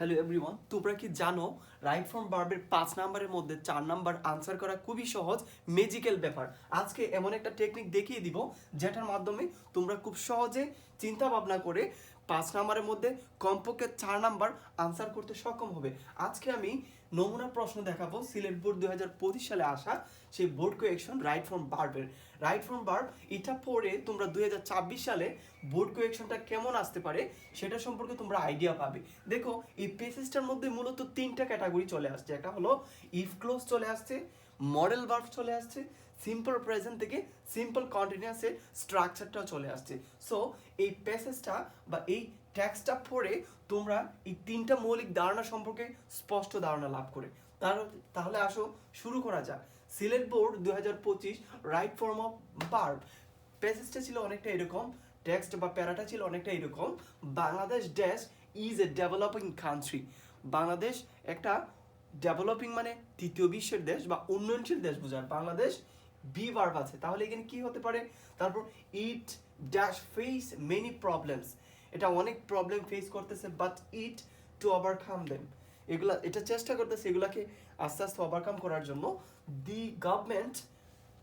Hello everyone, তোমরা কি জানো রাইট ফ্রম ভার্বের 5 নাম্বারের মধ্যে 4 নাম্বার আনসার করা খুবই সহজ, ম্যাজিক্যাল ব্যাপার। আজকে এমন একটা টেকনিক দেখিয়ে দিব যেটার মাধ্যমে তোমরা খুব সহজে চিন্তা ভাবনা করে 5 নাম্বারের মধ্যে কমপক্ষে 4 নাম্বার আনসার করতে সক্ষম হবে। আজকে আমি নমুনা প্রশ্ন দেখাবো সিলেট বোর্ড 2025 সালে আসা সেই বোর্ড কোয়েকশন রাইট ফ্রম ভার্বের। রাইট ফ্রম ভার্ব এটা পড়ে তোমরা 2026 সালে বোর্ড কোয়েকশনটা কেমন আসতে পারে সেটা সম্পর্কে তোমরা আইডিয়া পাবে। দেখো এই পেসেজটার মধ্যে মূলত 3টা ক্যাটাগরি চলে আসছে। একটা হলো ইফ ক্লোজ চলে আসছে, মডেল ভার্ব চলে আসছে, সিম্পল প্রেজেন্ট থেকে সিম্পল কন্টিনিউয়াসের স্ট্রাকচারটাও চলে আসছে। সো এই প্যাসেজটা বা এই ট্যাক্সটা পড়ে তোমরা এই 3টা মৌলিক ধারণা সম্পর্কে স্পষ্ট ধারণা লাভ করে তাহলে আসো শুরু করা যাক। Sylhet board 2025 right form of verb প্যাসেজটা ছিল অনেকটা এরকম, টেক্সট বা প্যারাটা ছিল অনেকটা এরকম। Bangladesh dash is a developing country. Bangladesh একটা ডেভেলপিং মানে তৃতীয় বিশ্বের দেশ বা উন্নয়নশীল দেশ বোঝায়। বাংলাদেশ বি ভার্ব আছে, তাহলে এখানে কি হতে পারে? তারপর it dash face many problems, এটা অনেক প্রবলেম ফেস করতেছে, but it to overcome them, এটা চেষ্টা করতেছে এগুলাকে আস্তে আস্তে ওভারকাম করার জন্য। The government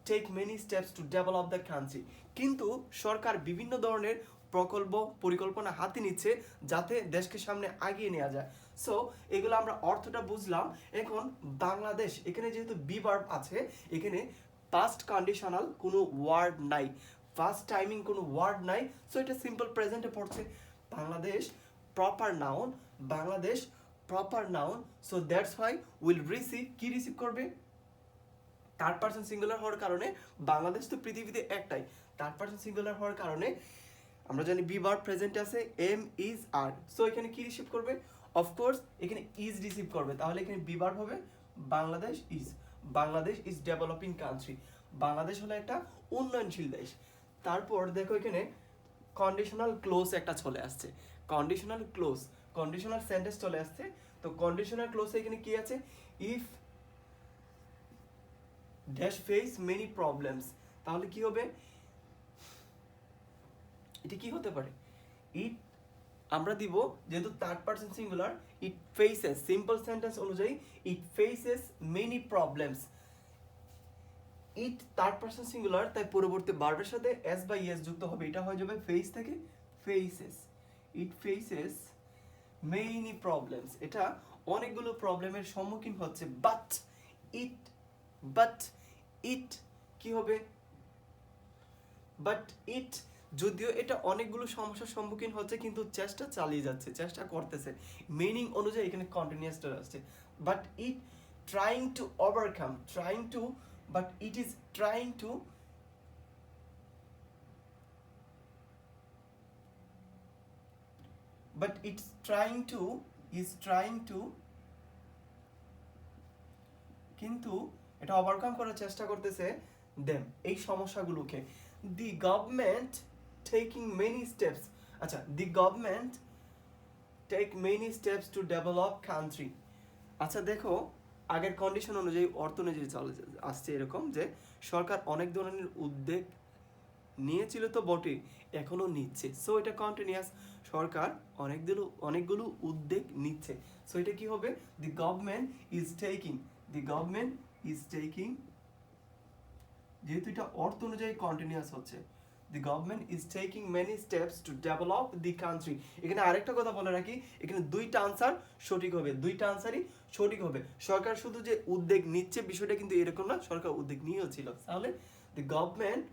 take many steps to develop the country, কিন্তু সরকার বিভিন্ন ধরনের প্রকল্প পরিকল্পনা হাতে নিচ্ছে যাতে দেশকে সামনে আগিয়ে নেওয়া যায়। সো এগুলো আমরা অর্থটা বুঝলাম। এখন বাংলাদেশ, এখানে যেহেতু বি ভার্ব আছে, এখানে পাস্ট কন্ডিশনাল কোনো ওয়ার্ড নাই, ফার্স্ট টাইমিং কোনো ওয়ার্ড নাই, সো এটা সিম্পল প্রেজেন্টে পড়ছে। Bangladesh proper noun, Bangladesh proper noun, so that's why will receive, কি রিসিভ করবে? থার্ড পারসন সিঙ্গুলার হওয়ার কারণে, বাংলাদেশ তো পৃথিবীতে একটাই, থার্ড পারসন সিঙ্গুলার হওয়ার কারণে আমরা জানি বি ভার্ব প্রেজেন্ট আছে এম ইজ আর, সো এখানে কি রিসিভ করবে? অফকোর্স এখানে ইজ রিসিভ করবে, তাহলে এখানে বি ভার্ব হবে Bangladesh is. Bangladesh is developing country, Bangladesh হলো একটা উন্নয়নশীল দেশ। তারপর দেখো এখানে কন্ডিশনাল ক্লোজ একটা চলে আসছে, কন্ডিশনাল ক্লোজ, কন্ডিশনাল সেন্টেন্স চলে আসছে। তো কন্ডিশনাল ক্লোজে এখানে কি আছে? If dash face many problems, তাহলে কি হবে? এটা কি হতে পারে? ইট আমরা দিব যেহেতু third person singular, it faces, simple sentence অনুযায়ী it faces many problems. It third person singular, তাই পরবর্তী ভার্বের সাথে এস বা ইএস যুক্ত হবে, এটা হয়ে যাবে ফেস থেকে ফেসেস। ইট ফেসেস মেনি প্রবলেমস, এটা অনেকগুলো প্রবলেমের সম্মুখীন হচ্ছে। বাট ইট, বাট ইট কি হবে? বাট ইট, যদিও এটা অনেকগুলো সমস্যার সম্মুখীন হচ্ছে কিন্তু চেষ্টা চালিয়ে যাচ্ছে, চেষ্টা করতেছে, মিনিং অনুযায়ী এখানে কন্টিনিউয়াসটা আসছে। But it trying to overcome, trying to, but it is trying to, but it's trying to, is trying to, কিন্তু এটা ওভারকাম করার চেষ্টা করতেছে দেম, এই সমস্যাগুলোকে। The government taking many steps, আচ্ছা, the government take many steps to develop country. আচ্ছা দেখো, আগের কন্ডিশন অনুযায়ী অর্থ অনুযায়ী চলে আসছে এরকম যে সরকার অনেক ধরনের উদ্যোগ নিয়েছিল তো বটে, এখনো নিচ্ছে, সো এটা কন্টিনিউয়াস, সরকার অনেকগুলো উদ্যোগ নিচ্ছে, সো এটা কি হবে? The government is taking, the government is taking, যেহেতু এটা অর্থ অনুযায়ী কন্টিনিউয়াস হচ্ছে, the government is taking many steps to develop the country. এখানে আরেকটা কথা বলে রাখি, এখানে দুইটা আনসার সঠিক হবে, দুইটা আনসারই সঠিক হবে। সরকার শুধু যে উদ্যোগ নিচ্ছে বিষয়টা কিন্তু এরকম না, সরকার উদ্যোগ নিয়েছিল, তাহলে the government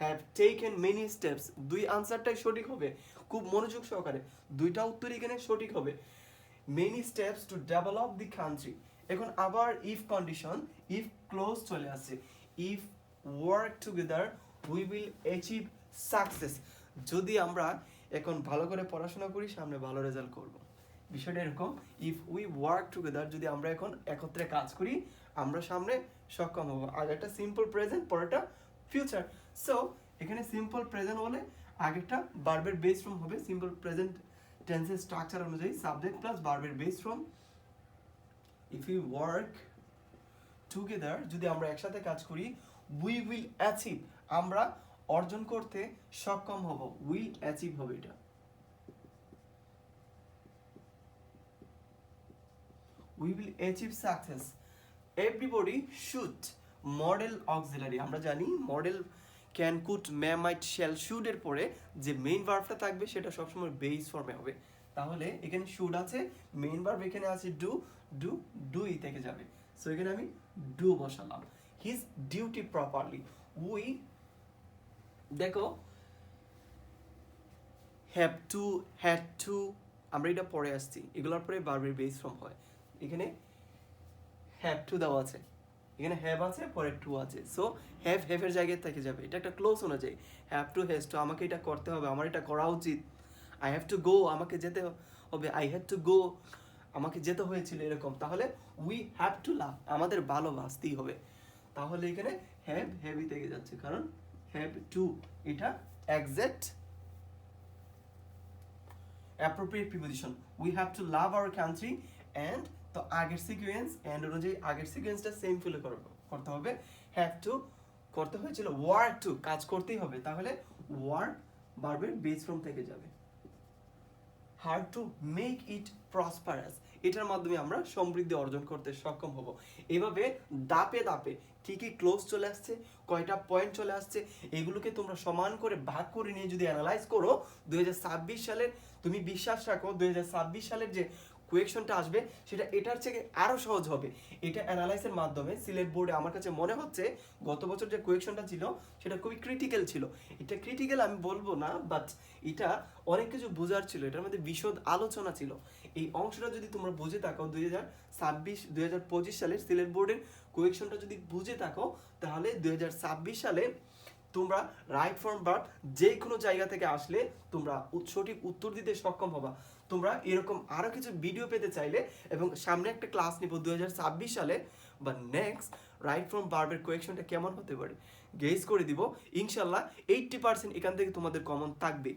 have taken many steps, দুই আনসারটাই সঠিক হবে। খুব মনোযোগ সহকারে দুইটা উত্তরই এখানে সঠিক হবে। Many steps to develop the country. এখন আবার ইফ কন্ডিশন, ইফ ক্লোজ চলে আসছে, if work together we will achieve success. যদি আমরা এখন ভালো করে পড়াশোনা করি সামনে ভালো রেজাল্ট করব, বিষয়টা এরকম। ইফ উই ওয়ার্ক টুগেদার, যদি আমরা এখন একত্রে কাজ করি আমরা সামনে সক্ষম হব। আগেরটা সিম্পল প্রেজেন্ট, পরেরটা ফিউচার। সো এখানে সিম্পল প্রেজেন্ট হলে আগেরটা ভার্বের বেস ফর্ম হবে, সিম্পল প্রেজেন্ট টেন্সের স্ট্রাকচার অনুযায়ী সাবজেক্ট প্লাস ভার্বের base form. If you work together, যদি আমরা একসাথে কাজ করি, উই উইল অ্যাচিভ, আমরা অর্জন করতে সক্ষম হব, উইল অ্যাচিভ হবে এটা। We will achieve success. Everybody should modal auxiliary, আমরা জানি model can could may might shall should এর পরে যে মেইন ভার্বটা থাকবে সেটা সবসময় বেস ফর্মে হবে। তাহলে এখানে শুড আছে, মেইন ভার্ব এখানে আছে ডু, ডু ডুই থেকে যাবে। সো এখানে আমি ডু বসালাম। হিজ ডিউটি প্রপারলি, উই দেখো হ্যাভ টু, হ্যাড টু, আমরা এটা পরে আসছি, এগুলোর পরে ভার্বের বেস ফর্ম হয়। এখানে হ্যাভ টু দেওয়া আছে, এখানে হ্যাভ আছে, পরে টু আছে। সো হ্যাভের জায়গায় থেকে যাবে, এটা একটা ক্লোজ অনুযায়ী। হ্যাভ টু, হ্যাজ টু, আমাকে এটা করতে হবে, আমার এটা করা উচিত। আই হ্যাভ টু গো, আমাকে যেতে হবে। আই হ্যাড টু গো, আমাকে যেতে হয়েছিল, এরকম। তাহলে উই হ্যাভ টু লাভ, আমাদের ভালোবাসতেই হবে। তাহলে এখানে হ্যাভই থেকে যাচ্ছে, কারণ হ্যাভ টু এটা exact appropriate preposition. We have to love our country and, তো আগের সিকোয়েন্স অ্যান্ড অনুযায়ী আগের সিকোয়েন্সটা সেম ফিল করতে হবে। হ্যাভ টু করতে হয়েছিল ওয়ার্ক টু, কাজ করতেই হবে, তাহলে ওয়ার্ক ভার্বের বেস ফর্ম থেকে যাবে। Her to make it prosperous, এটার মাধ্যমে আমরা সমৃদ্ধি অর্জন করতে সক্ষম হব। এভাবে দাপে দাপে কি কি ক্লোজ চলে আসছে, কয়টা পয়েন্ট চলে আসছে, এগুলোকে তোমরা সমান করে ভাগ করে নিয়ে যদি অ্যানালাইজ করো 2026 সালের, তুমি বিশ্বাস রাখো 2026 সালের যে কোয়েকশনটা আসবে সেটা এটার থেকে আরও সহজ হবে। এটা অ্যানালাইসের মাধ্যমে সিলেট বোর্ডে আমার কাছে মনে হচ্ছে গত বছর যে কোয়েকশনটা ছিল সেটা খুবই ক্রিটিক্যাল ছিল। এটা ক্রিটিক্যাল আমি বলবো না, বাট এটা অনেক কিছু বোঝার ছিল, এটার মধ্যে বিশদ আলোচনা ছিল। এই অংশটা যদি তোমরা বুঝে থাকো 2025 সালের সিলেট বোর্ডের কোয়েকশনটা যদি বুঝে থাকো, তাহলে 2026 সালে তোমরা রাইট ফর্ম ভার্ব যে কোনো জায়গা থেকে আসলে তোমরা সঠিক উত্তর দিতে সক্ষম হবা। তোমরা এরকম আরও কিছু ভিডিও পেতে চাইলে এবং সামনে একটা ক্লাস নিব 2026 সালে বা নেক্সট রাইট ফর্ম ভার্বের কোয়েকশনটা কেমন হতে পারে গেস করে দিব। ইনশাল্লাহ 80% এখান থেকে তোমাদের কমন থাকবে।